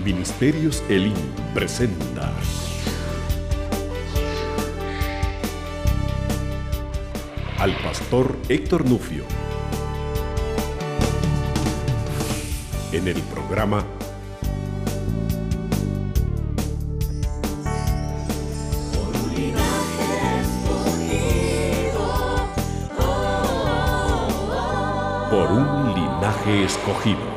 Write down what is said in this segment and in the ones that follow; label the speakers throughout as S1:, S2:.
S1: Ministerios Elim presenta al pastor Héctor Nufio en el programa Por un linaje escogido.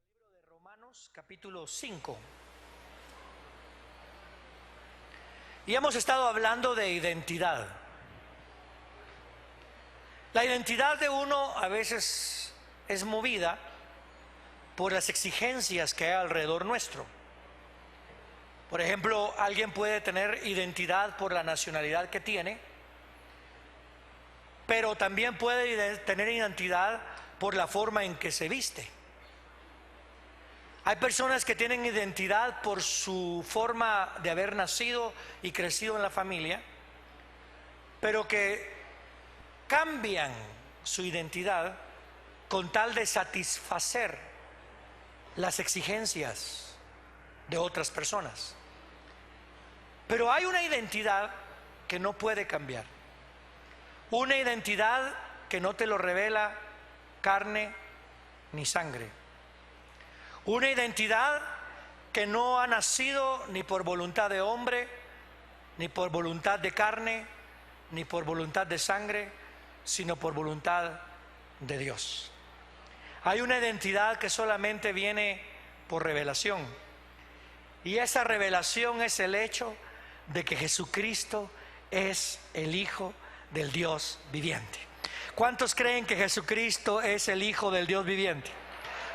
S2: Libro de Romanos, capítulo 5. Y hemos estado hablando de identidad. La identidad de uno a veces es movida por las exigencias que hay alrededor nuestro. Por ejemplo, alguien puede tener identidad por la nacionalidad que tiene, pero también puede tener identidad por la forma en que se viste. Hay personas que tienen identidad por su forma de haber nacido y crecido en la familia, pero que cambian su identidad con tal de satisfacer las exigencias de otras personas. Pero hay una identidad que no puede cambiar. Una identidad que no te lo revela carne ni sangre. Una identidad que no ha nacido ni por voluntad de hombre, ni por voluntad de carne, ni por voluntad de sangre, sino por voluntad de Dios. Hay una identidad que solamente viene por revelación. Y esa revelación es el hecho de que Jesucristo es el Hijo del Dios viviente. ¿Cuántos creen que Jesucristo es el Hijo del Dios viviente?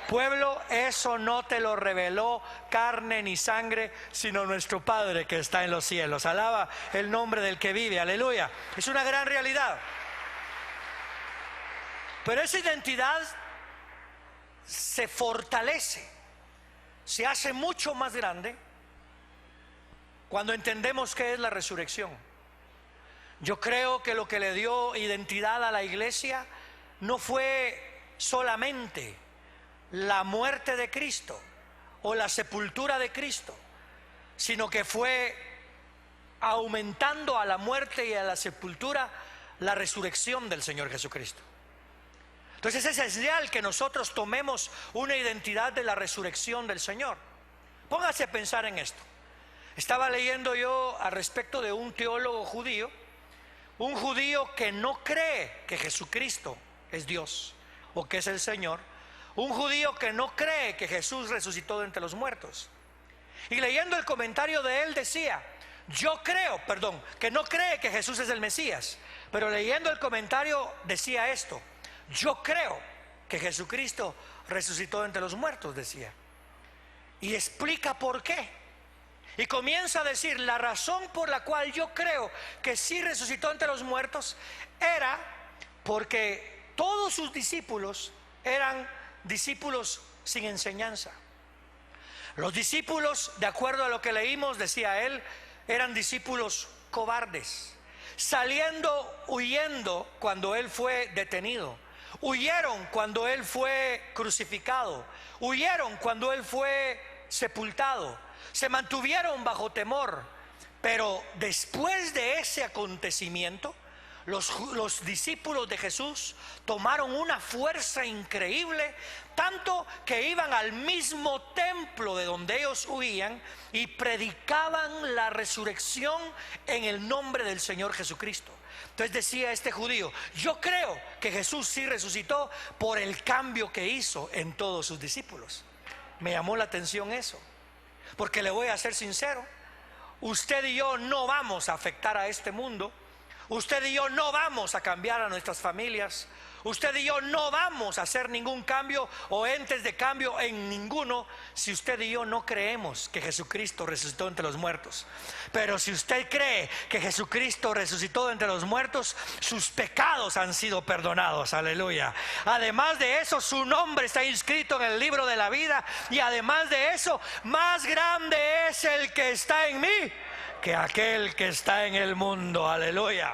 S2: Pueblo, eso no te lo reveló carne ni sangre, sino nuestro Padre que está en los cielos. Alaba el nombre del que vive, aleluya. Es una gran realidad. Pero esa identidad se fortalece, se hace mucho más grande cuando entendemos qué es la resurrección. Yo creo que lo que le dio identidad a la iglesia no fue solamente la muerte de Cristo o la sepultura de Cristo, sino que fue aumentando a la muerte y a la sepultura la resurrección del Señor Jesucristo. Entonces es esencial que nosotros tomemos una identidad de la resurrección del Señor. Póngase a pensar en esto. Estaba leyendo yo al respecto de un teólogo judío, un judío que no cree que Jesucristo es Dios o que es el Señor, un judío que no cree que Jesús resucitó de entre los muertos. Y leyendo el comentario de él decía, que no cree que Jesús es el Mesías, pero leyendo el comentario decía esto: yo creo que Jesucristo resucitó de entre los muertos, decía. Y explica por qué. Y comienza a decir, la razón por la cual yo creo que sí resucitó entre los muertos era porque todos sus discípulos eran discípulos sin enseñanza. Los discípulos, de acuerdo a lo que leímos, decía él, eran discípulos cobardes, huyendo cuando él fue detenido. Huyeron cuando él fue crucificado. Huyeron cuando él fue sepultado. Se mantuvieron bajo temor. Pero después de ese acontecimiento, los discípulos de Jesús tomaron una fuerza increíble, tanto que iban al mismo templo de donde ellos huían y predicaban la resurrección en el nombre del Señor Jesucristo. Entonces decía este judío, yo creo que Jesús sí resucitó por el cambio que hizo en todos sus discípulos. Me llamó la atención eso, porque le voy a ser sincero, usted y yo no vamos a afectar a este mundo. Usted y yo no vamos a cambiar a nuestras familias. Usted y yo no vamos a hacer ningún cambio o entes de cambio en ninguno si usted y yo no creemos que Jesucristo resucitó entre los muertos. Pero si usted cree que Jesucristo resucitó entre los muertos, sus pecados han sido perdonados, aleluya. Además de eso, su nombre está inscrito en el libro de la vida. Y además de eso, más grande es el que está en mí que aquel que está en el mundo, aleluya.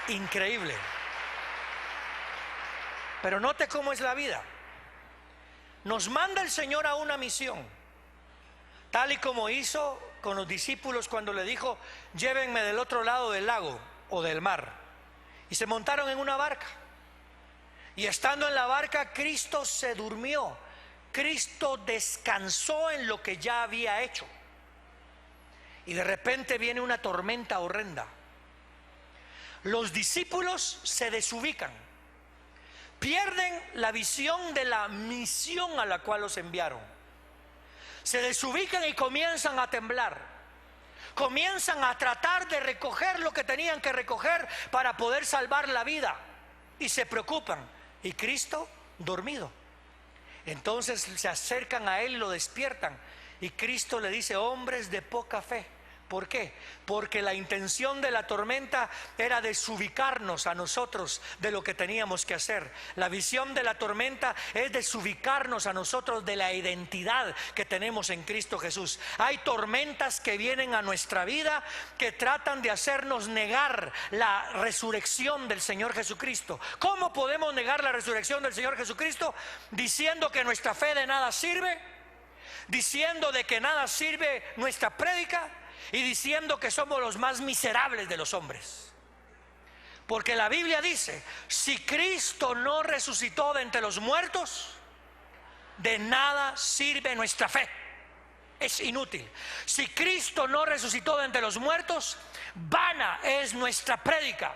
S2: Increíble. Pero note cómo es la vida. Nos manda el Señor a una misión, tal y como hizo con los discípulos cuando le dijo: llévenme del otro lado del lago o del mar. Y se montaron en una barca. Y estando en la barca, Cristo se durmió. Cristo descansó en lo que ya había hecho. Y de repente viene una tormenta horrenda. Los discípulos se desubican, pierden la visión de la misión a la cual los enviaron. Se desubican y comienzan a temblar. Comienzan a tratar de recoger lo que tenían que recoger para poder salvar la vida. Y se preocupan. Y Cristo dormido. Entonces se acercan a Él y lo despiertan. Y Cristo le dice: hombres de poca fe. ¿Por qué? Porque la intención de la tormenta era desubicarnos a nosotros de lo que teníamos que hacer. La visión de la tormenta es desubicarnos a nosotros de la identidad que tenemos en Cristo Jesús. Hay tormentas que vienen a nuestra vida que tratan de hacernos negar la resurrección del Señor Jesucristo. ¿Cómo podemos negar la resurrección del Señor Jesucristo? Diciendo que nuestra fe de nada sirve, diciendo de que nada sirve nuestra prédica, y diciendo que somos los más miserables de los hombres. Porque la Biblia dice: si Cristo no resucitó de entre los muertos, de nada sirve nuestra fe. Es inútil. Si Cristo no resucitó de entre los muertos, vana es nuestra prédica.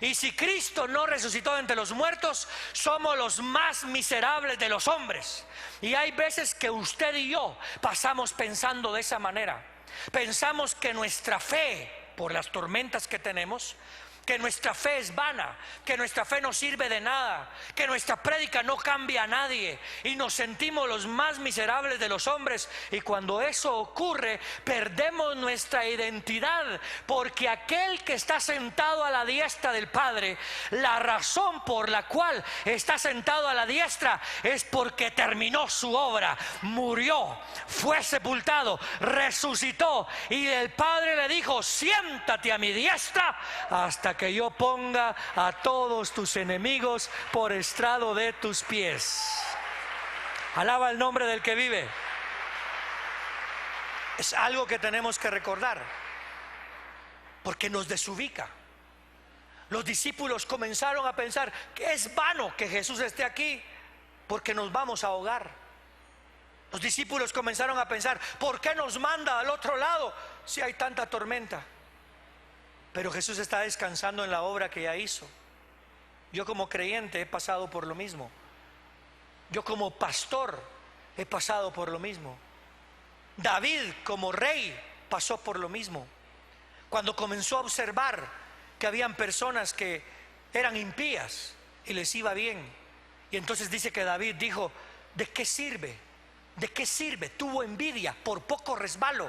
S2: Y si Cristo no resucitó de entre los muertos, somos los más miserables de los hombres. Y hay veces que usted y yo pasamos pensando de esa manera. Pensamos que nuestra fe, por las tormentas que tenemos, que nuestra fe es vana, que nuestra fe no sirve de nada, que nuestra prédica no cambia a nadie, y nos sentimos los más miserables de los hombres. Y cuando eso ocurre, perdemos nuestra identidad, porque aquel que está sentado a la diestra del Padre, la razón por la cual está sentado a la diestra es porque terminó su obra, murió, fue sepultado, resucitó, y el Padre le dijo: siéntate a mi diestra hasta que yo ponga a todos tus enemigos por estrado de tus pies. Alaba el nombre del que vive. Es algo que tenemos que recordar, porque nos desubica. Los discípulos comenzaron a pensar que es vano que Jesús esté aquí, porque nos vamos a ahogar. Los discípulos comenzaron a pensar: ¿por qué nos manda al otro lado si hay tanta tormenta? Pero Jesús está descansando en la obra que ya hizo. Yo como creyente he pasado por lo mismo. Yo como pastor he pasado por lo mismo. David como rey pasó por lo mismo. Cuando comenzó a observar que habían personas que eran impías y les iba bien, y entonces dice que David dijo: ¿de qué sirve? ¿De qué sirve? Tuvo envidia, por poco resbaló,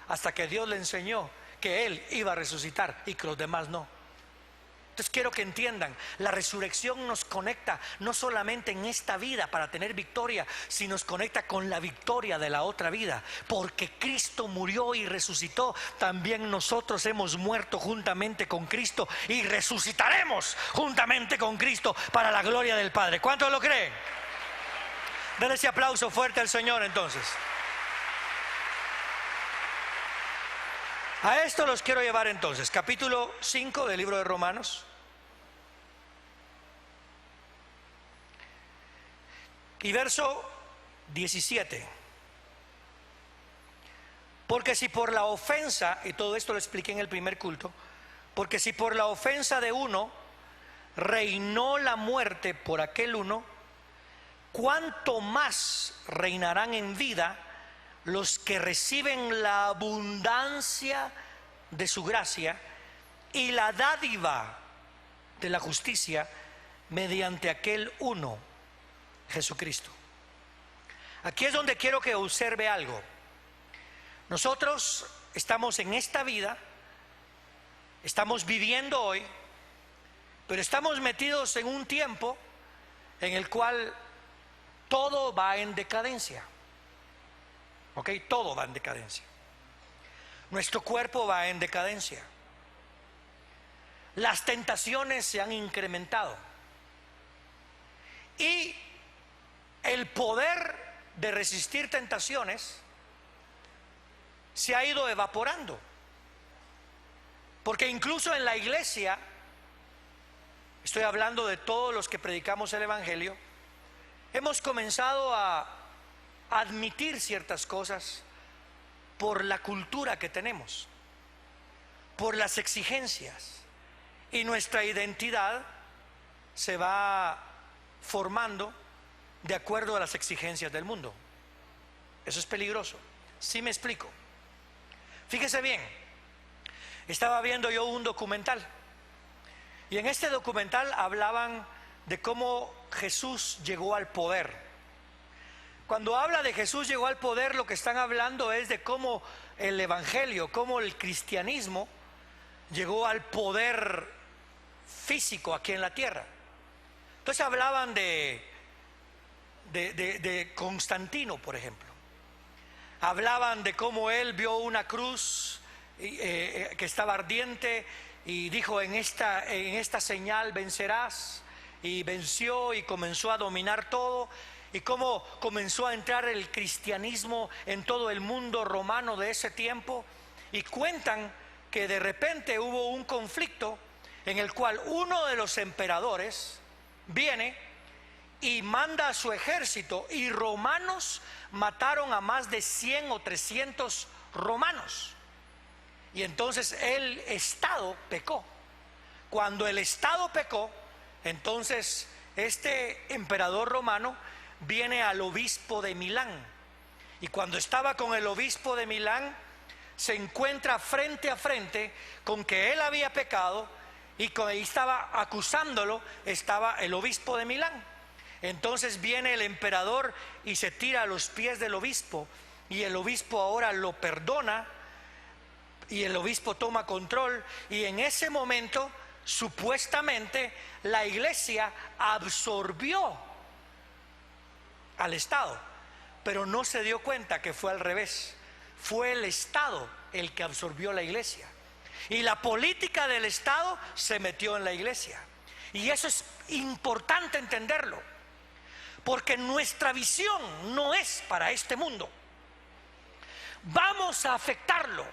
S2: hasta que Dios le enseñó que él iba a resucitar y que los demás no. Entonces quiero que entiendan, la resurrección nos conecta no solamente en esta vida para tener victoria, sino nos conecta con la victoria de la otra vida. Porque Cristo murió y resucitó, también nosotros hemos muerto juntamente con Cristo y resucitaremos juntamente con Cristo para la gloria del Padre. ¿Cuántos lo creen? Denle ese aplauso fuerte al Señor entonces. A esto los quiero llevar entonces, capítulo 5 del libro de Romanos. Y verso 17. Porque si por la ofensa, y todo esto lo expliqué en el primer culto, porque si por la ofensa de uno reinó la muerte por aquel uno, ¿cuánto más reinarán en vida los que reciben la abundancia de su gracia y la dádiva de la justicia mediante aquel uno, Jesucristo? Aquí es donde quiero que observe algo. Nosotros estamos en esta vida, estamos viviendo hoy, pero estamos metidos en un tiempo en el cual todo va en decadencia. ¿Ok? Todo va en decadencia. Nuestro cuerpo va en decadencia. Las tentaciones se han incrementado. Y el poder de resistir tentaciones se ha ido evaporando. Porque incluso en la iglesia, estoy hablando de todos los que predicamos el Evangelio, hemos comenzado a admitir ciertas cosas por la cultura que tenemos, por las exigencias, y nuestra identidad se va formando de acuerdo a las exigencias del mundo. Eso es peligroso. ¿Sí me explico? Fíjese bien, estaba viendo yo un documental, y en este documental hablaban de cómo Jesús llegó al poder. Cuando habla de Jesús llegó al poder, lo que están hablando es de cómo el evangelio, cómo el cristianismo llegó al poder físico aquí en la tierra. Entonces hablaban de Constantino, por ejemplo. Hablaban de cómo él vio una cruz que estaba ardiente y dijo: en esta señal vencerás, y venció y comenzó a dominar todo, y cómo comenzó a entrar el cristianismo en todo el mundo romano de ese tiempo. Y cuentan que de repente hubo un conflicto en el cual uno de los emperadores viene y manda a su ejército, y romanos mataron a más de 100 o 300 romanos. Y entonces el Estado pecó. Cuando el Estado pecó, entonces este emperador romano viene al obispo de Milán, y cuando estaba con el obispo de Milán se encuentra frente a frente con que él había pecado, y ahí estaba acusándolo, estaba el obispo de Milán. Entonces viene el emperador y se tira a los pies del obispo, y el obispo ahora lo perdona, y el obispo toma control, y en ese momento supuestamente la iglesia absorbió al Estado, pero no se dio cuenta que fue al revés. Fue el Estado el que absorbió la iglesia, y la política del Estado se metió en la iglesia. Y eso es importante entenderlo, porque nuestra visión no es para este mundo. Vamos a afectarlo,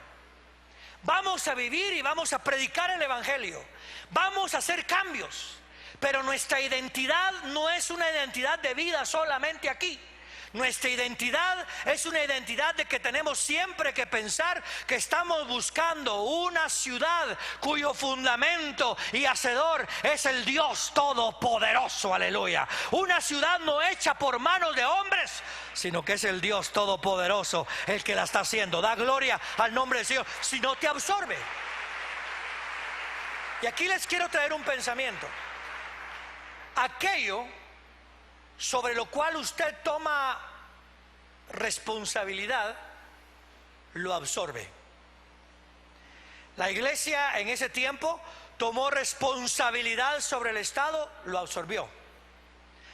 S2: vamos a vivir y vamos a predicar el evangelio, vamos a hacer cambios, pero nuestra identidad no es una identidad de vida solamente aquí. Nuestra identidad es una identidad de que tenemos siempre que pensar que estamos buscando una ciudad cuyo fundamento y hacedor es el Dios Todopoderoso, aleluya. Una ciudad no hecha por manos de hombres, sino que es el Dios Todopoderoso el que la está haciendo. Da gloria al nombre del Señor. Si no, te absorbe. Y aquí les quiero traer un pensamiento. Aquello sobre lo cual usted toma responsabilidad, lo absorbe. La iglesia en ese tiempo tomó responsabilidad sobre el Estado, lo absorbió.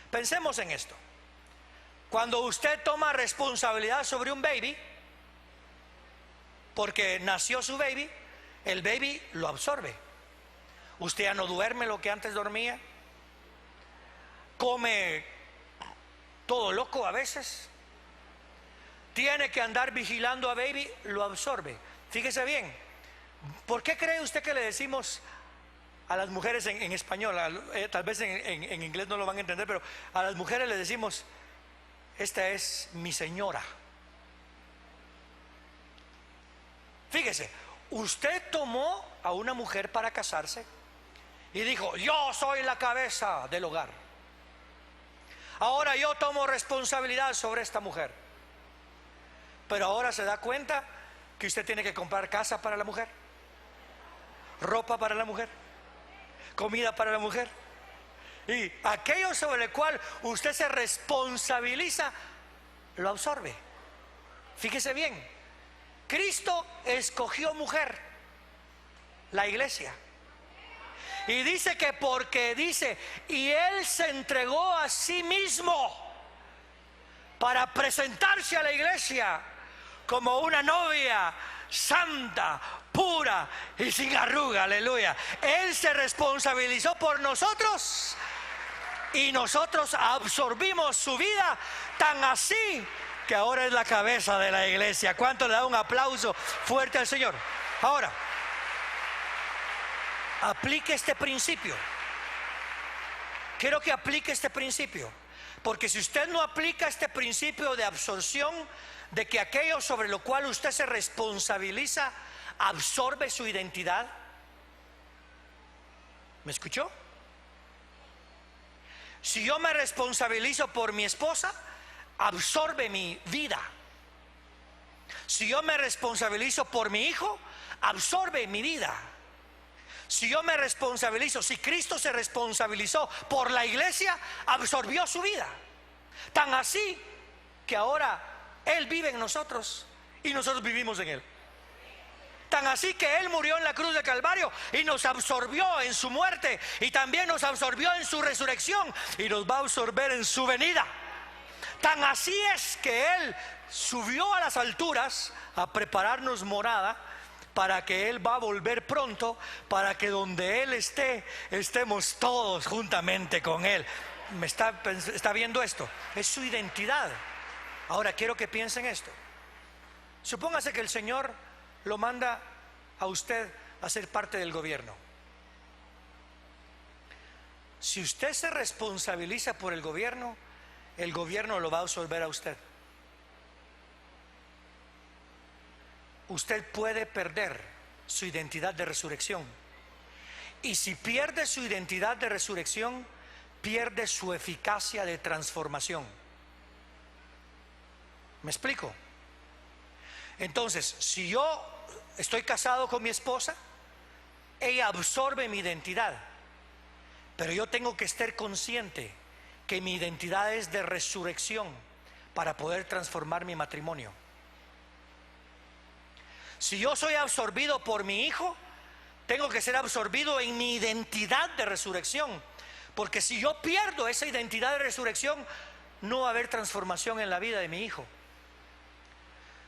S2: Pensemos en esto. Cuando usted toma responsabilidad sobre un baby, porque nació su baby, el baby lo absorbe. Usted ya no duerme lo que antes dormía, come todo loco a veces, tiene que andar vigilando a baby, lo absorbe. Fíjese bien, ¿por qué cree usted que le decimos a las mujeres en español? Tal vez en inglés no lo van a entender, pero a las mujeres les decimos: esta es mi señora. Fíjese, usted tomó a una mujer para casarse y dijo: yo soy la cabeza del hogar. Ahora yo tomo responsabilidad sobre esta mujer. Pero ahora se da cuenta que usted tiene que comprar casa para la mujer, ropa para la mujer, comida para la mujer. Y aquello sobre el cual usted se responsabiliza, lo absorbe. Fíjese bien, Cristo escogió mujer, la iglesia. Y dice que porque dice, y Él se entregó a sí mismo para presentarse a la iglesia como una novia santa, pura y sin arruga, aleluya. Él se responsabilizó por nosotros y nosotros absorbimos su vida, tan así que ahora es la cabeza de la iglesia. ¿Cuánto le da un aplauso fuerte al Señor? Ahora, aplique este principio. Quiero que aplique este principio, porque si usted no aplica este principio de absorción, de que aquello sobre lo cual usted se responsabiliza absorbe su identidad. ¿Me escuchó? Si yo me responsabilizo por mi esposa, absorbe mi vida. Si yo me responsabilizo por mi hijo, absorbe mi vida. Si yo me responsabilizo, si Cristo se responsabilizó por la iglesia, absorbió su vida. Tan así que ahora Él vive en nosotros y nosotros vivimos en Él. Tan así que Él murió en la cruz de Calvario y nos absorbió en su muerte, y también nos absorbió en su resurrección, y nos va a absorber en su venida. Tan así es que Él subió a las alturas a prepararnos morada, para que Él va a volver pronto, para que donde Él esté, estemos todos juntamente con Él. ¿Me está viendo esto? Es su identidad. Ahora quiero que piensen esto. Supóngase que el Señor lo manda a usted a ser parte del gobierno. Si usted se responsabiliza por el gobierno lo va a absorber a usted. Usted puede perder su identidad de resurrección. Y si pierde su identidad de resurrección, pierde su eficacia de transformación. ¿Me explico? Entonces, si yo estoy casado con mi esposa, ella absorbe mi identidad, pero yo tengo que estar consciente que mi identidad es de resurrección para poder transformar mi matrimonio. Si yo soy absorbido por mi hijo, tengo que ser absorbido en mi identidad de resurrección, porque si yo pierdo esa identidad de resurrección, no va a haber transformación en la vida de mi hijo.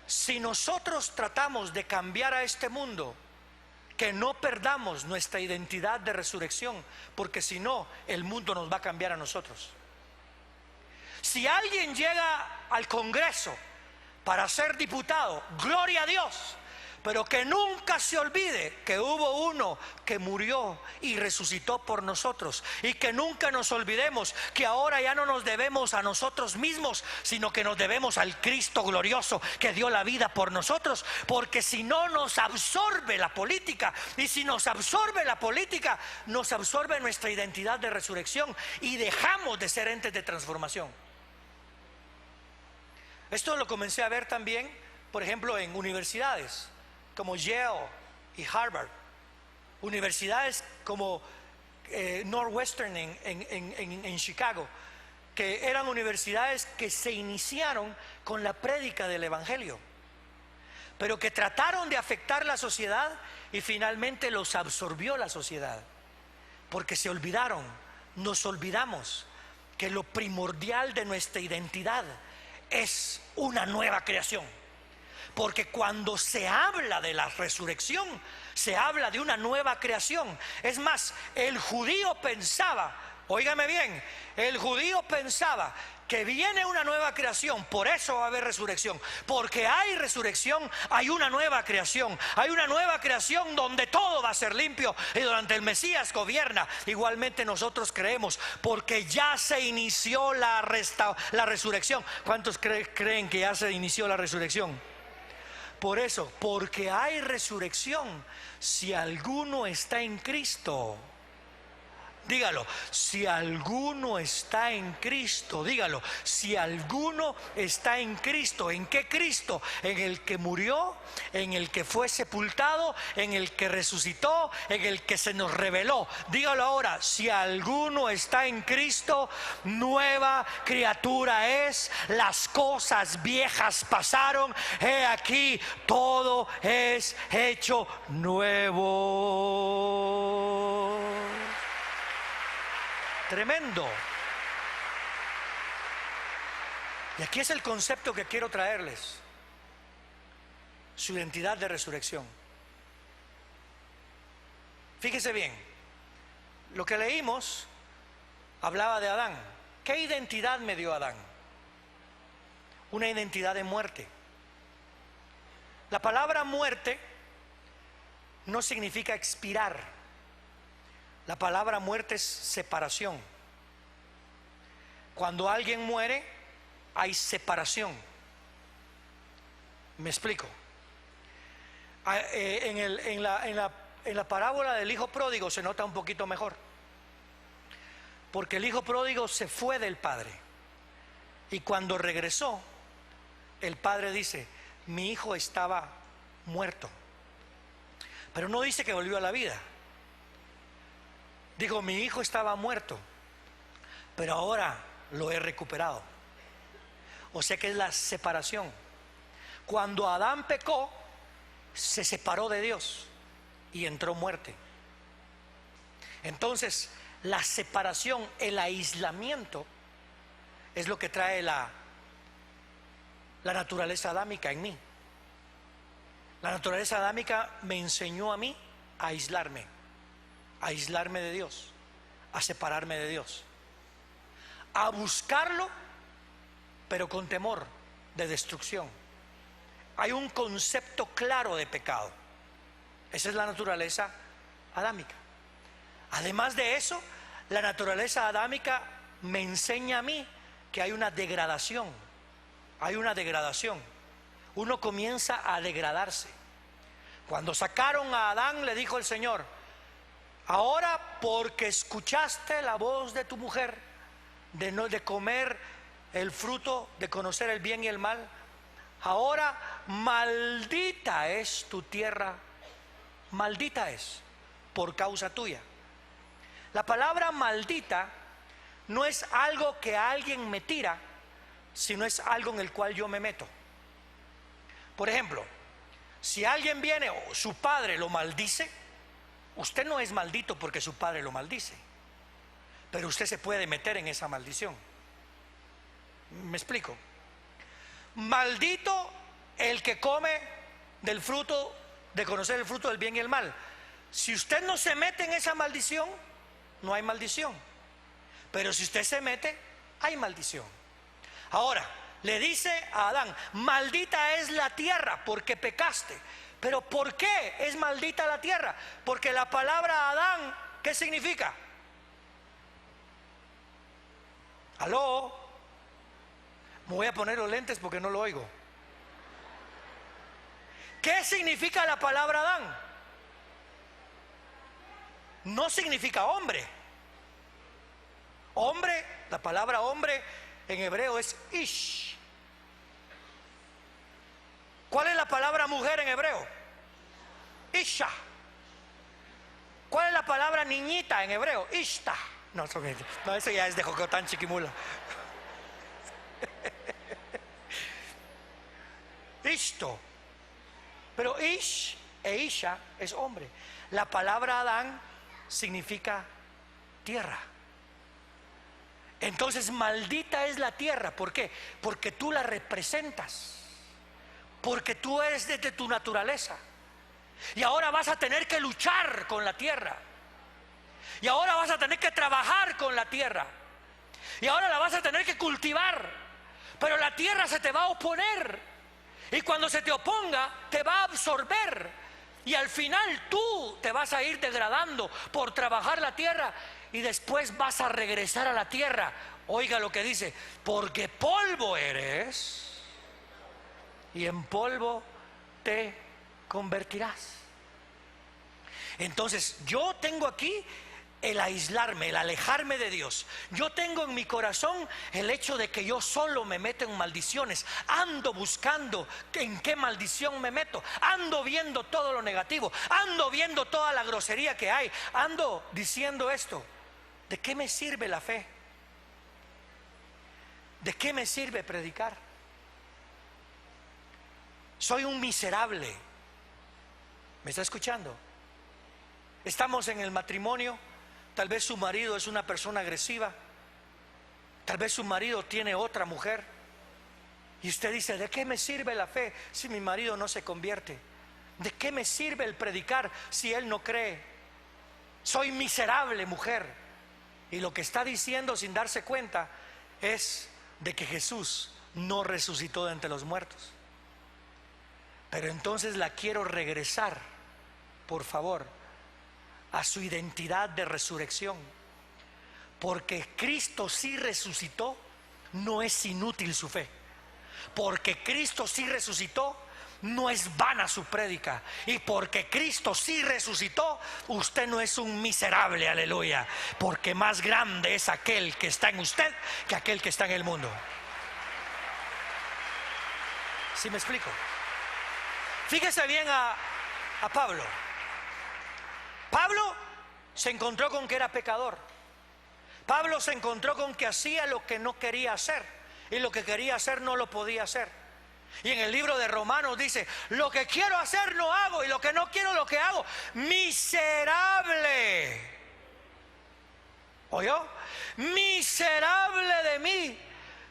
S2: Si nosotros tratamos de cambiar a este mundo, que no perdamos nuestra identidad de resurrección, porque si no, el mundo nos va a cambiar a nosotros. Si alguien llega al Congreso para ser diputado, gloria a Dios, pero que nunca se olvide que hubo uno que murió y resucitó por nosotros, y que nunca nos olvidemos que ahora ya no nos debemos a nosotros mismos, sino que nos debemos al Cristo glorioso que dio la vida por nosotros, porque si no nos absorbe la política, y si nos absorbe la política, nos absorbe nuestra identidad de resurrección y dejamos de ser entes de transformación. Esto lo comencé a ver también, por ejemplo, en universidades como Yale y Harvard, universidades como Northwestern en Chicago, que eran universidades que se iniciaron con la prédica del evangelio, pero que trataron de afectar la sociedad y finalmente los absorbió la sociedad, porque se olvidaron, nos olvidamos que lo primordial de nuestra identidad es una nueva creación. Porque cuando se habla de la resurrección, se habla de una nueva creación. Es más, el judío pensaba, óigame bien, el judío pensaba que viene una nueva creación, por eso va a haber resurrección. Porque hay resurrección, hay una nueva creación. Hay una nueva creación donde todo va a ser limpio y durante el Mesías gobierna. Igualmente nosotros creemos, porque ya se inició la resurrección. ¿Cuántos creen que ya se inició la resurrección? Por eso, porque hay resurrección, si alguno está en Cristo, dígalo, si alguno está en Cristo, dígalo, si alguno está en Cristo. ¿En qué Cristo? En el que murió, en el que fue sepultado, en el que resucitó, en el que se nos reveló. Dígalo ahora, si alguno está en Cristo, nueva criatura es, las cosas viejas pasaron, he aquí, todo es hecho nuevo. Tremendo. Y aquí es el concepto que quiero traerles: su identidad de resurrección. Fíjese bien, lo que leímos hablaba de Adán. ¿Qué identidad me dio Adán? Una identidad de muerte. La palabra muerte no significa expirar. La palabra muerte es separación. Cuando alguien muere, hay separación. ¿Me explico? En la parábola del hijo pródigo se nota un poquito mejor. Porque el hijo pródigo se fue del padre. Y cuando regresó, el padre dice: mi hijo estaba muerto. Pero no dice que volvió a la vida. Digo, mi hijo estaba muerto, pero ahora lo he recuperado. O sea que es la separación. Cuando Adán pecó, se separó de Dios y entró muerte. Entonces, la separación, el aislamiento, es lo que trae la naturaleza adámica en mí. La naturaleza adámica me enseñó a mí a aislarme de Dios, a separarme de Dios, a buscarlo, pero con temor de destrucción. Hay un concepto claro de pecado. Esa es la naturaleza adámica. Además de eso, la naturaleza adámica me enseña a mí que hay una degradación. Hay una degradación. Uno comienza a degradarse. Cuando sacaron a Adán, le dijo el Señor: ahora, porque escuchaste la voz de tu mujer de comer el fruto de conocer el bien y el mal, ahora maldita es tu tierra, maldita es por causa tuya. La palabra maldita no es algo que alguien me tira, sino es algo en el cual yo me meto. Por ejemplo, si alguien viene o su padre lo maldice, usted no es maldito porque su padre lo maldice, pero usted se puede meter en esa maldición. ¿Me explico? Maldito el que come del fruto de conocer el fruto del bien y el mal. Si usted no se mete en esa maldición, no hay maldición. Pero si usted se mete, hay maldición. Ahora, le dice a Adán: maldita es la tierra porque pecaste. Pero ¿por qué es maldita la tierra? Porque la palabra Adán, ¿qué significa? ¿Aló? Me voy a poner los lentes porque no lo oigo. ¿Qué significa la palabra Adán? No significa hombre. Hombre, la palabra hombre en hebreo es ish. ¿Cuál es la palabra mujer en hebreo? Isha. ¿Cuál es la palabra niñita en hebreo? Ishta. No, eso ya es de Jocotán Chiquimula. Ishto. Pero ish e isha es hombre. La palabra Adán significa tierra. Entonces, maldita es la tierra. ¿Por qué? Porque tú la representas. Porque tú eres de tu naturaleza. Y ahora vas a tener que luchar con la tierra. Y ahora vas a tener que trabajar con la tierra. Y ahora la vas a tener que cultivar. Pero la tierra se te va a oponer. Y cuando se te oponga, te va a absorber. Y al final tú te vas a ir degradando por trabajar la tierra. Y después vas a regresar a la tierra. Oiga lo que dice: porque polvo eres y en polvo te convertirás. Entonces yo tengo aquí el aislarme, el alejarme de Dios. Yo tengo en mi corazón el hecho de que yo solo me meto en maldiciones. Ando buscando en qué maldición me meto. Ando viendo todo lo negativo. Ando viendo toda la grosería que hay. Ando diciendo esto: ¿de qué me sirve la fe? ¿De qué me sirve predicar? Soy un miserable. ¿Me está escuchando? Estamos en el matrimonio. Tal vez su marido es una persona agresiva. Tal vez su marido tiene otra mujer. Y usted dice: ¿de qué me sirve la fe si mi marido no se convierte? ¿De qué me sirve el predicar si él no cree? Soy miserable, mujer. Y lo que está diciendo sin darse cuenta es de que Jesús no resucitó de entre los muertos. Pero entonces la quiero regresar, por favor, a su identidad de resurrección. Porque Cristo sí resucitó, no es inútil su fe. Porque Cristo sí resucitó, no es vana su prédica. Y porque Cristo sí resucitó, usted no es un miserable, aleluya. Porque más grande es aquel que está en usted que aquel que está en el mundo. ¿Sí me explico? Fíjese bien a Pablo. Pablo se encontró con que era pecador. Pablo se encontró con que hacía lo que no quería hacer, y lo que quería hacer no lo podía hacer. Y en el libro de Romanos dice: lo que quiero hacer no hago, y lo que no quiero lo que hago. Miserable. ¿Oyó? Miserable de mí.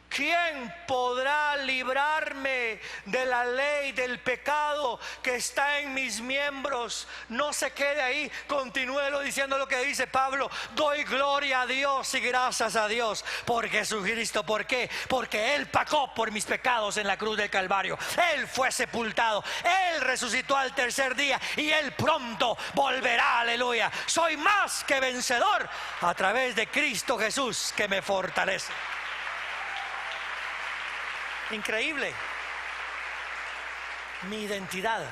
S2: ¿Quién podrá librarme de la ley del pecado que está en mis miembros? No se quede ahí, continúelo diciendo lo que dice Pablo. Doy gloria a Dios y gracias a Dios por Jesucristo. ¿Por qué? Porque Él pagó por mis pecados en la cruz del Calvario. Él fue sepultado, Él resucitó al tercer día y Él pronto volverá, aleluya. Soy más que vencedor a través de Cristo Jesús que me fortalece. Increíble. Mi identidad.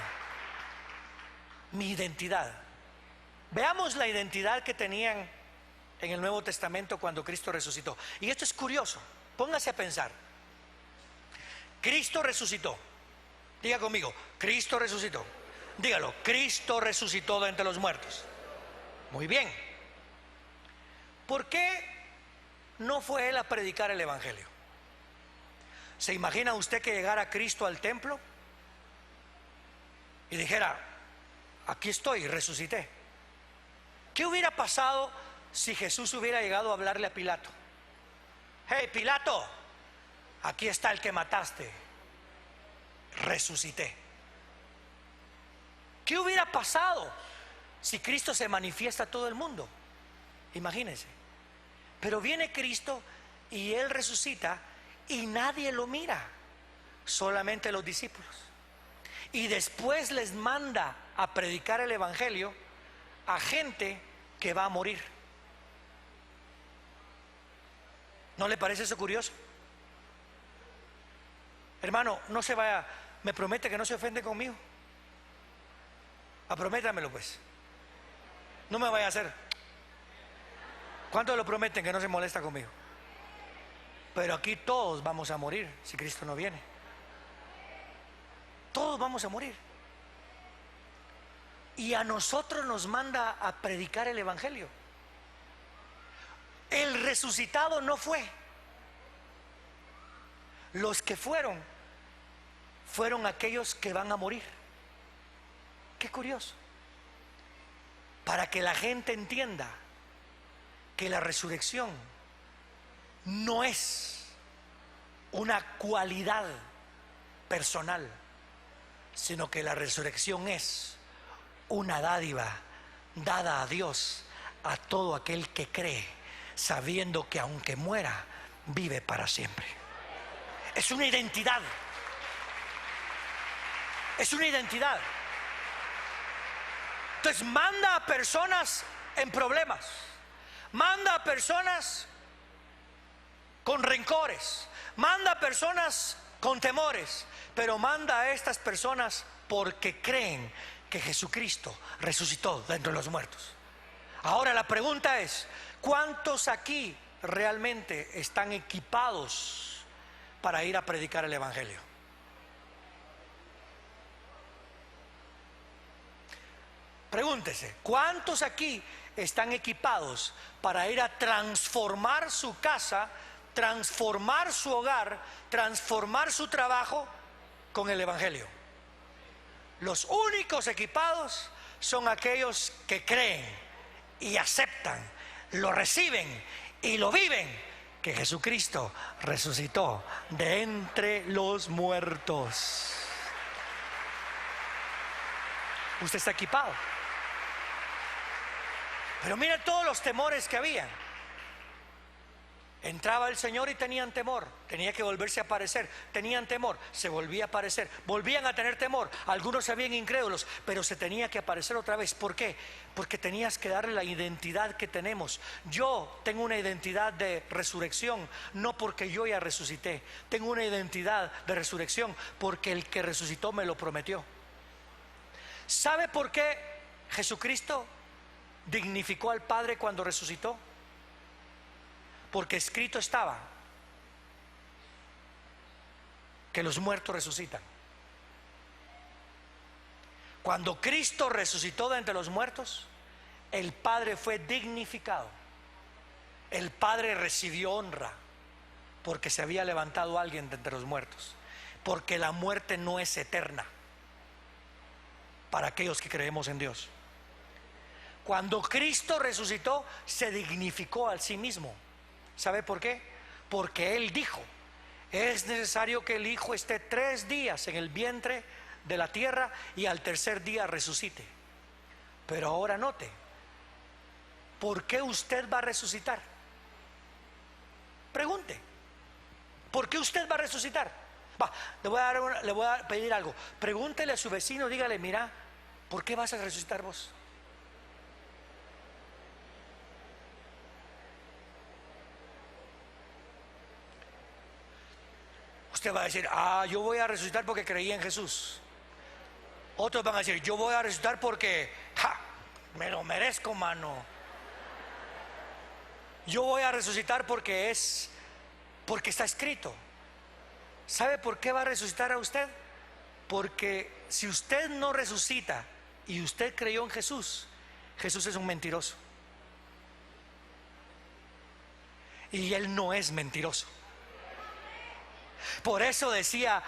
S2: Mi identidad. Veamos la identidad que tenían en el Nuevo Testamento cuando Cristo resucitó. Y esto es curioso. Póngase a pensar. Cristo resucitó. Diga conmigo: Cristo resucitó. Dígalo: Cristo resucitó de entre los muertos. Muy bien. ¿Por qué no fue Él a predicar el Evangelio? ¿Se imagina usted que llegara Cristo al templo y dijera: aquí estoy, resucité? ¿Qué hubiera pasado si Jesús hubiera llegado a hablarle a Pilato? Hey, Pilato, aquí está el que mataste, resucité. ¿Qué hubiera pasado si Cristo se manifiesta a todo el mundo? Imagínense. Pero viene Cristo y Él resucita y nadie lo mira, solamente los discípulos. Y después les manda a predicar el Evangelio a gente que va a morir. ¿No le parece eso curioso? Hermano, no se vaya. ¿Me promete que no se ofende conmigo? Prométamelo pues. No me vaya a hacer. ¿Cuántos lo prometen que no se molesta conmigo? Pero aquí todos vamos a morir si Cristo no viene. Todos vamos a morir. Y a nosotros nos manda a predicar el Evangelio. El resucitado no fue. Los que fueron aquellos que van a morir. Qué curioso. Para que la gente entienda que la resurrección no es una cualidad personal, sino que la resurrección es una dádiva dada a Dios a todo aquel que cree, sabiendo que aunque muera, vive para siempre. Es una identidad. Es una identidad. Entonces manda a personas en problemas, manda a personas con rencores, manda a personas con temores, pero manda a estas personas porque creen que Jesucristo resucitó de entre los muertos. Ahora la pregunta es: ¿cuántos aquí realmente están equipados para ir a predicar el Evangelio? Pregúntese: ¿cuántos aquí están equipados para ir a transformar su casa, transformar su hogar, transformar su trabajo con el Evangelio? Los únicos equipados son aquellos que creen y aceptan, lo reciben y lo viven, que Jesucristo resucitó de entre los muertos. Usted está equipado. Pero mira todos los temores que había. Entraba el Señor y tenían temor, tenía que volverse a aparecer, tenían temor, se volvía a aparecer, volvían a tener temor, algunos se habían incrédulos, pero se tenía que aparecer otra vez. ¿Por qué? Porque tenías que darle la identidad que tenemos. Yo tengo una identidad de resurrección, no porque yo ya resucité, tengo una identidad de resurrección porque el que resucitó me lo prometió. ¿Sabe por qué Jesucristo dignificó al Padre cuando resucitó? Porque escrito estaba que los muertos resucitan. Cuando Cristo resucitó de entre los muertos, el Padre fue dignificado. El Padre recibió honra porque se había levantado alguien de entre los muertos. Porque la muerte no es eterna para aquellos que creemos en Dios. Cuando Cristo resucitó, se dignificó a sí mismo. ¿Sabe por qué? Porque Él dijo: es necesario que el Hijo esté 3 días en el vientre de la tierra y al tercer día resucite. Pero ahora note, ¿por qué usted va a resucitar? Pregunte, ¿por qué usted va a resucitar? Le voy a pedir algo. Pregúntele a su vecino, dígale: mira, ¿por qué vas a resucitar vos? Usted va a decir: yo voy a resucitar porque creí en Jesús. Otros van a decir: yo voy a resucitar porque me lo merezco, mano. Yo voy a resucitar porque está escrito. ¿Sabe por qué va a resucitar a usted? Porque si usted no resucita y usted creyó en Jesús, Jesús es un mentiroso. Y Él no es mentiroso. Por eso decía,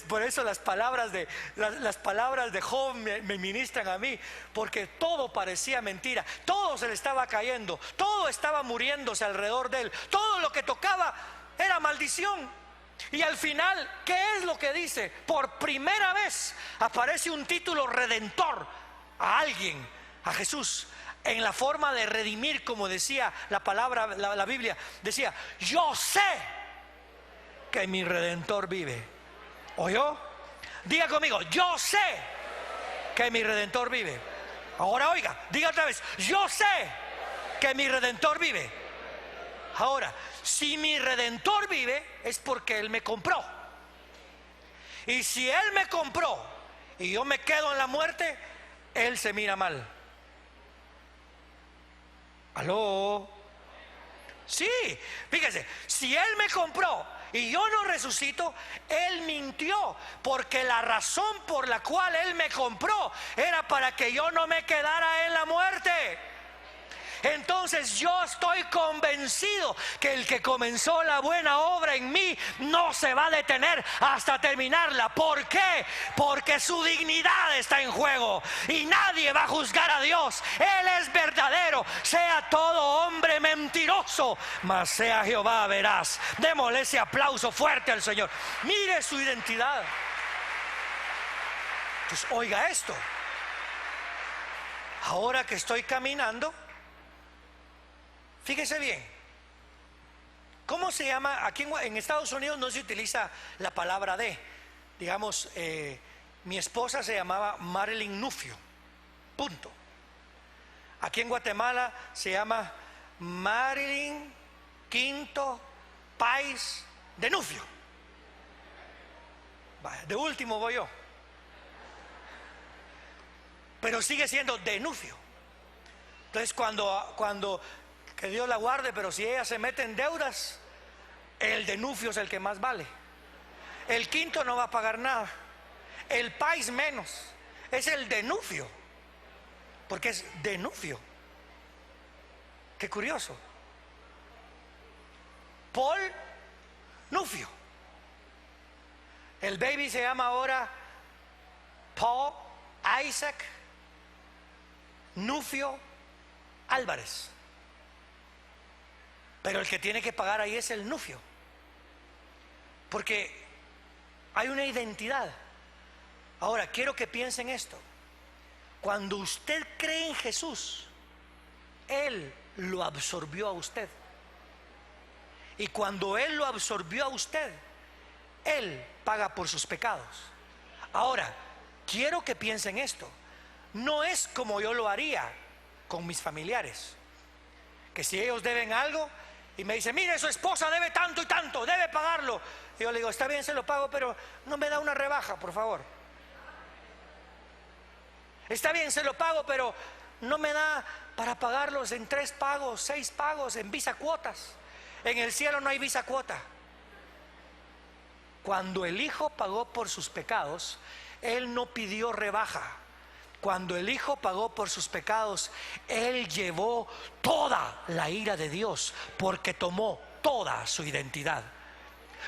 S2: por eso las palabras de Job me ministran a mí, porque todo parecía mentira, todo se le estaba cayendo, todo estaba muriéndose alrededor de él, todo lo que tocaba era maldición. Y al final, ¿qué es lo que dice? Por primera vez aparece un título redentor a alguien, a Jesús, en la forma de redimir, como decía la palabra, la Biblia decía: yo sé que mi Redentor vive. ¿Oyó? Diga conmigo: yo sé que mi Redentor vive. Ahora oiga, diga otra vez: yo sé que mi Redentor vive. Ahora, si mi Redentor vive, es porque Él me compró. Y si Él me compró y yo me quedo en la muerte, Él se mira mal. ¿Aló? Sí, fíjese, si Él me compró y yo no resucito, Él mintió, porque la razón por la cual Él me compró era para que yo no me quedara en la muerte. Entonces yo estoy convencido que el que comenzó la buena obra en mí no se va a detener hasta terminarla. ¿Por qué? Porque su dignidad está en juego y nadie va a juzgar a Dios. Él es verdadero, sea todo hombre mentiroso, mas sea Jehová veraz. Démosle ese aplauso fuerte al Señor. Mire su identidad. Entonces oiga esto: ahora que estoy caminando, fíjese bien, ¿cómo se llama? Aquí en Estados Unidos no se utiliza la palabra de. Digamos, mi esposa se llamaba Marilyn Nufio, punto. Aquí en Guatemala se llama Marilyn Quinto Páez de Nufio. De último voy yo, pero sigue siendo de Nufio. Entonces cuando que Dios la guarde, pero si ella se mete en deudas, el de Nufio es el que más vale. El quinto no va a pagar nada, el país menos, es el de Nufio, porque es de Nufio. Qué curioso. Paul Nufio. El baby se llama ahora Paul Isaac Nufio Álvarez. Pero el que tiene que pagar ahí es el Nufio, porque hay una identidad. Ahora quiero que piensen esto: cuando usted cree en Jesús, Él lo absorbió a usted Y cuando Él lo absorbió a usted, Él paga por sus pecados. Ahora, quiero que piensen esto. No es como yo lo haría con mis familiares, que si ellos deben algo y me dicen, mire, su esposa debe tanto y tanto, debe pagarlo, y yo le digo, está bien, se lo pago, pero no me da una rebaja, por favor. Está bien, se lo pago, pero no me da para pagarlos en 3 pagos, 6 pagos, en visa cuotas. En el cielo no hay visa cuota. Cuando el Hijo pagó por sus pecados, Él no pidió rebaja. Cuando el Hijo pagó por sus pecados, Él llevó toda la ira de Dios, porque tomó toda su identidad.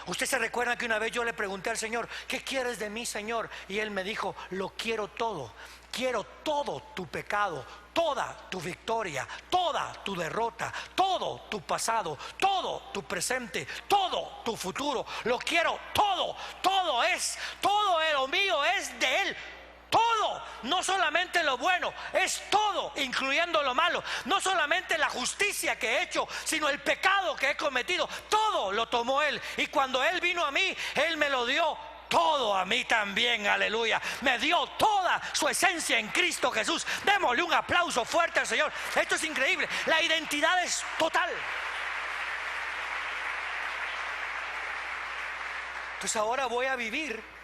S2: Usted se recuerda que una vez yo le pregunté al Señor, ¿qué quieres de mí, Señor? Y Él me dijo, lo quiero todo. Quiero todo tu pecado, toda tu victoria, toda tu derrota, todo tu pasado, todo tu presente, todo tu futuro. Lo quiero todo, todo lo mío es de Él. Todo, no solamente lo bueno, es todo, incluyendo lo malo. No solamente la justicia que he hecho, sino el pecado que he cometido. Todo lo tomó Él. Y cuando Él vino a mí, Él me lo dio todo a mí también, aleluya. Me dio toda su esencia en Cristo Jesús. Démosle un aplauso fuerte al Señor. Esto es increíble. La identidad es total. Entonces ahora voy a vivir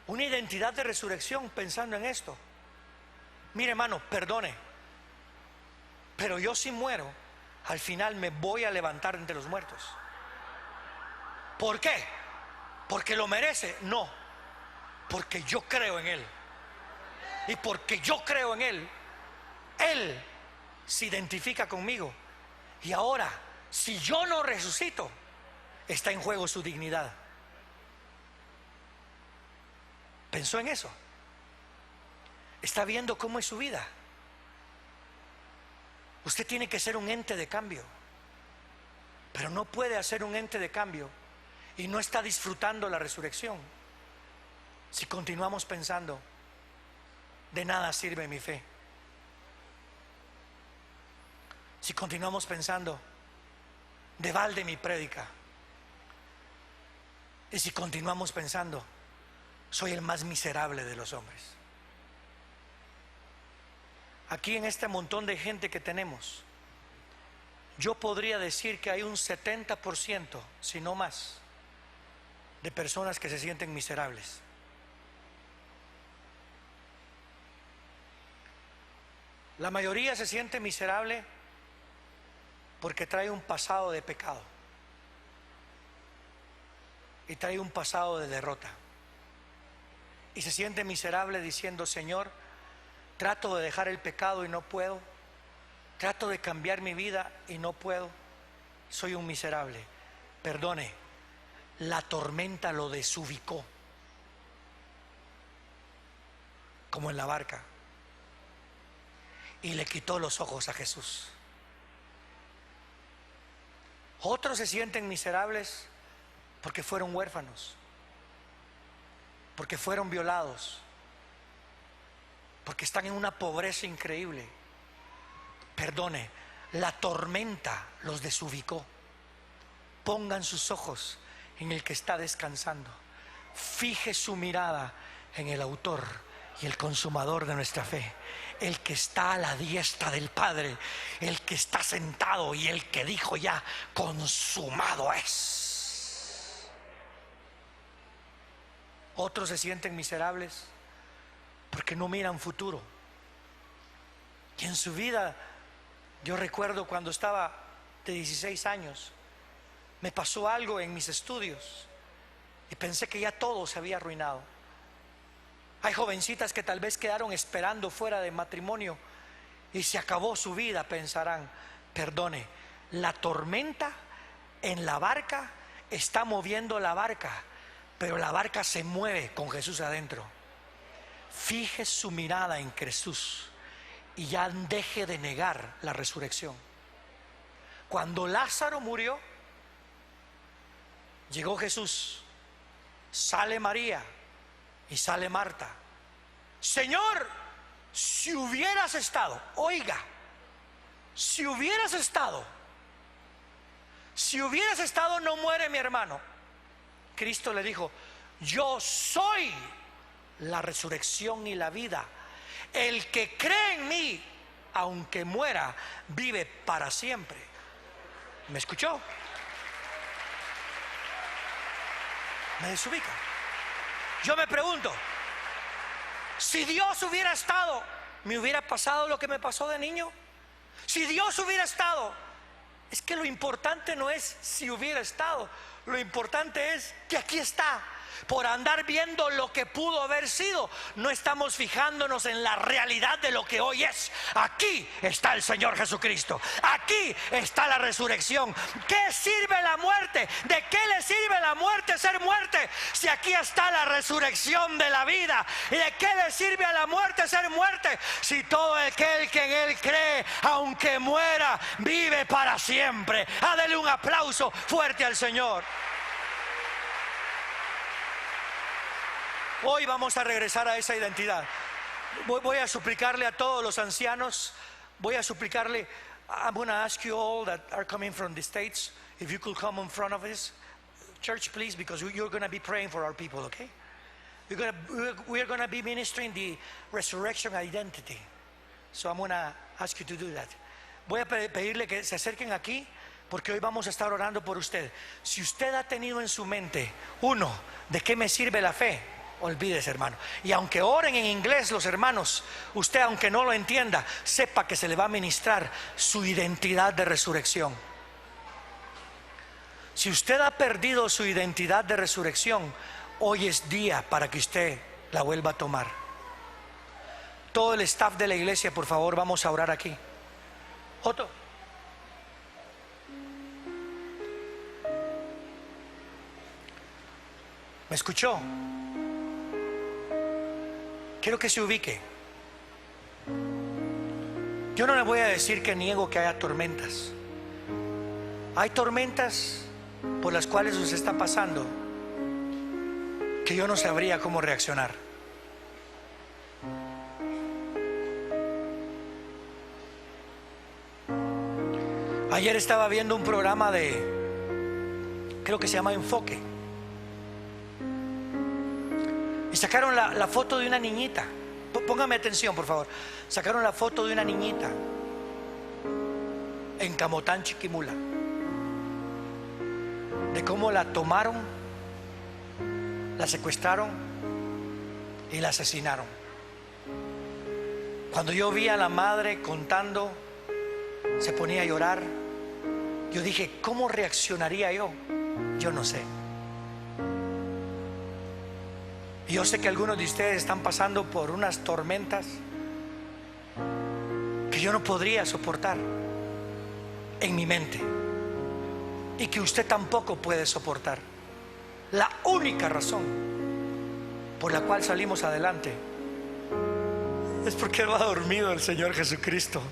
S2: una identidad de resurrección pensando en esto. Mire, hermano, perdone, pero yo si muero, al final me voy a levantar entre los muertos. ¿Por qué? ¿Porque lo merece? No, porque yo creo en Él. Y porque yo creo en Él, Él se identifica conmigo. Y ahora, si yo no resucito, está en juego su dignidad. ¿Pensó en eso? ¿Está viendo cómo es su vida? Usted tiene que ser un ente de cambio, pero no puede hacer un ente de cambio y no está disfrutando la resurrección si continuamos pensando, de nada sirve mi fe. Si continuamos pensando, de balde mi prédica. Y si continuamos pensando, soy el más miserable de los hombres. Aquí en este montón de gente que tenemos, yo podría decir que hay un 70%, si no más, de personas que se sienten miserables. La mayoría se siente miserable porque trae un pasado de pecado y trae un pasado de derrota. Y se siente miserable diciendo, Señor, trato de dejar el pecado y no puedo. Trato de cambiar mi vida y no puedo. Soy un miserable. Perdone, la tormenta lo desubicó, como en la barca, y le quitó los ojos a Jesús. Otros se sienten miserables porque fueron huérfanos, porque fueron violados, porque están en una pobreza increíble. Perdone, la tormenta los desubicó. Pongan sus ojos en el que está descansando. Fije su mirada en el autor y el consumador de nuestra fe, el que está a la diestra del Padre, el que está sentado y el que dijo ya, consumado es. Otros se sienten miserables porque no miran futuro. Y en su vida, yo recuerdo cuando estaba de 16 años, me pasó algo en mis estudios y pensé que ya todo se había arruinado. Hay jovencitas que tal vez quedaron esperando fuera de matrimonio y se acabó su vida, pensarán. Perdone, la tormenta en la barca está moviendo la barca, pero la barca se mueve con Jesús adentro. Fije su mirada en Jesús y ya deje de negar la resurrección. Cuando Lázaro murió, llegó Jesús, sale María y sale Marta. Señor, si hubieras estado, oiga, si hubieras estado, si hubieras estado, no muere mi hermano. Cristo le dijo: yo soy la resurrección y la vida. El que cree en mí, aunque muera, vive para siempre. ¿Me escuchó? Me desubica. Yo me pregunto, si Dios hubiera estado, ¿me hubiera pasado lo que me pasó de niño? Si Dios hubiera estado, es que lo importante no es si hubiera estado, lo importante es que aquí está. Por andar viendo lo que pudo haber sido, no estamos fijándonos en la realidad de lo que hoy es. Aquí está el Señor Jesucristo. Aquí está la resurrección. ¿Qué sirve la muerte? ¿De qué le sirve la muerte ser muerte? Si aquí está la resurrección de la vida. ¿Y de qué le sirve a la muerte ser muerte? Si todo aquel que en Él cree, aunque muera, vive para siempre. Dale un aplauso fuerte al Señor. Hoy vamos a regresar a esa identidad. Voy a suplicarle a todos los ancianos, voy a suplicarle, I'm going to ask you all that are coming from the States, if you could come in front of us, church, please, because you're going to be praying for our people, okay? We're going to be ministering the resurrection identity. So I'm going to ask you to do that. Voy a pedirle que se acerquen aquí, porque hoy vamos a estar orando por usted. Si usted ha tenido en su mente, uno, ¿de qué me sirve la fe? Olvídese, hermano. Y aunque oren en inglés los hermanos, usted, aunque no lo entienda, sepa que se le va a ministrar su identidad de resurrección. Si usted ha perdido su identidad de resurrección, hoy es día para que usted la vuelva a tomar. Todo el staff de la iglesia, por favor, vamos a orar aquí. Otto. ¿Me escuchó? Quiero que se ubique. Yo no le voy a decir que niego que haya tormentas. Hay tormentas por las cuales usted está pasando que yo no sabría cómo reaccionar. Ayer estaba viendo un programa creo que se llama Enfoque. Y sacaron la foto de una niñita. Póngame atención, por favor. Sacaron la foto de una niñita en Camotán, Chiquimula, de cómo la tomaron, la secuestraron y la asesinaron. Cuando yo vi a la madre contando, se ponía a llorar. Yo dije, ¿cómo reaccionaría yo? Yo no sé. Yo sé que algunos de ustedes están pasando por unas tormentas que yo no podría soportar en mi mente y que usted tampoco puede soportar. La única razón por la cual salimos adelante es porque va dormido el Señor Jesucristo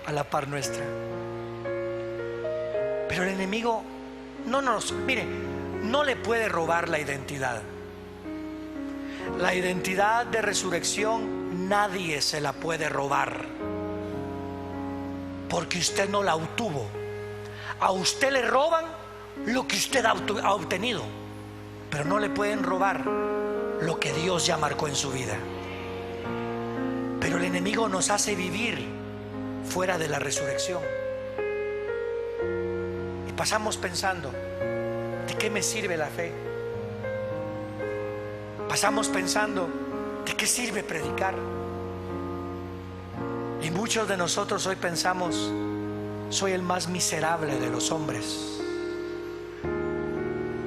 S2: a la par nuestra. Pero el enemigo mire, no le puede robar la identidad. La identidad de resurrección nadie se la puede robar, porque usted no la obtuvo. A usted le roban lo que usted ha obtenido, pero no le pueden robar lo que Dios ya marcó en su vida. Pero el enemigo nos hace vivir fuera de la resurrección y pasamos pensando, ¿de qué me sirve la fe? Pasamos pensando, ¿de qué sirve predicar? Y muchos de nosotros hoy pensamos, soy el más miserable de los hombres.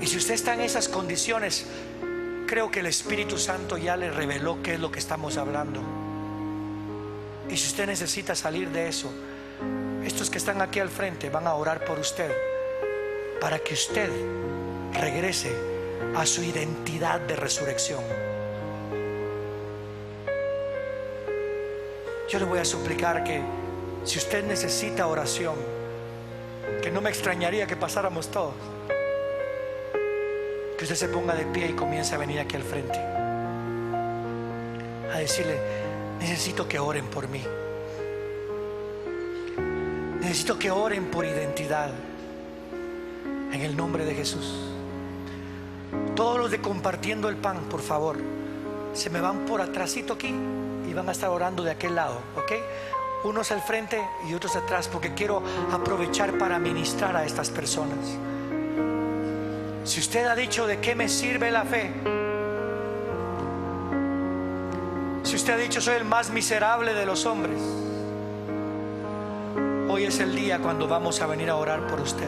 S2: Y si usted está en esas condiciones, creo que el Espíritu Santo ya le reveló qué es lo que estamos hablando. Y si usted necesita salir de eso, estos que están aquí al frente van a orar por usted, para que usted regrese a su identidad de resurrección. Yo le voy a suplicar que si usted necesita oración, que no me extrañaría que pasáramos todos, que usted se ponga de pie y comience a venir aquí al frente a decirle, necesito que oren por mí, necesito que oren por identidad. En el nombre de Jesús. Todos los de compartiendo el pan, por favor, se me van por atrásito aquí y van a estar orando de aquel lado, ¿ok? Unos al frente y otros atrás, porque quiero aprovechar para ministrar a estas personas. Si usted ha dicho: ¿de qué me sirve la fe? Si usted ha dicho: soy el más miserable de los hombres, hoy es el día cuando vamos a venir a orar por usted.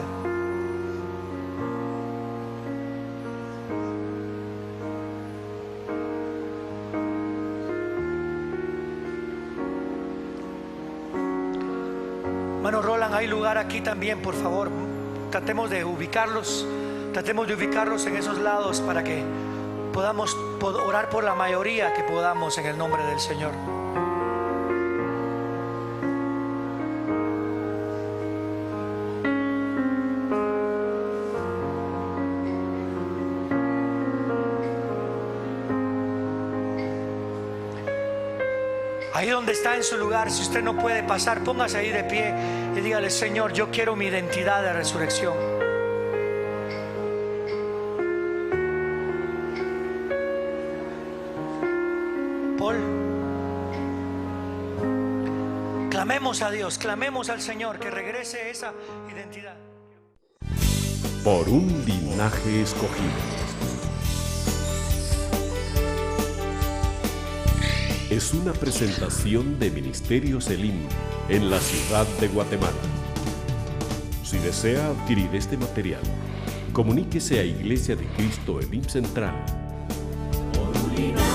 S2: Hermano Roland, hay lugar aquí también, por favor. Tratemos de ubicarlos en esos lados para que podamos orar por la mayoría que podamos en el nombre del Señor. Ahí donde está en su lugar, si usted no puede pasar, póngase ahí de pie y dígale: Señor, yo quiero mi identidad de resurrección. Paul, clamemos a Dios, clamemos al Señor que regrese esa identidad.
S1: Por un linaje escogido. Es una presentación de Ministerios Elim en la ciudad de Guatemala. Si desea adquirir este material, comuníquese a Iglesia de Cristo Elim Central. Por un linaje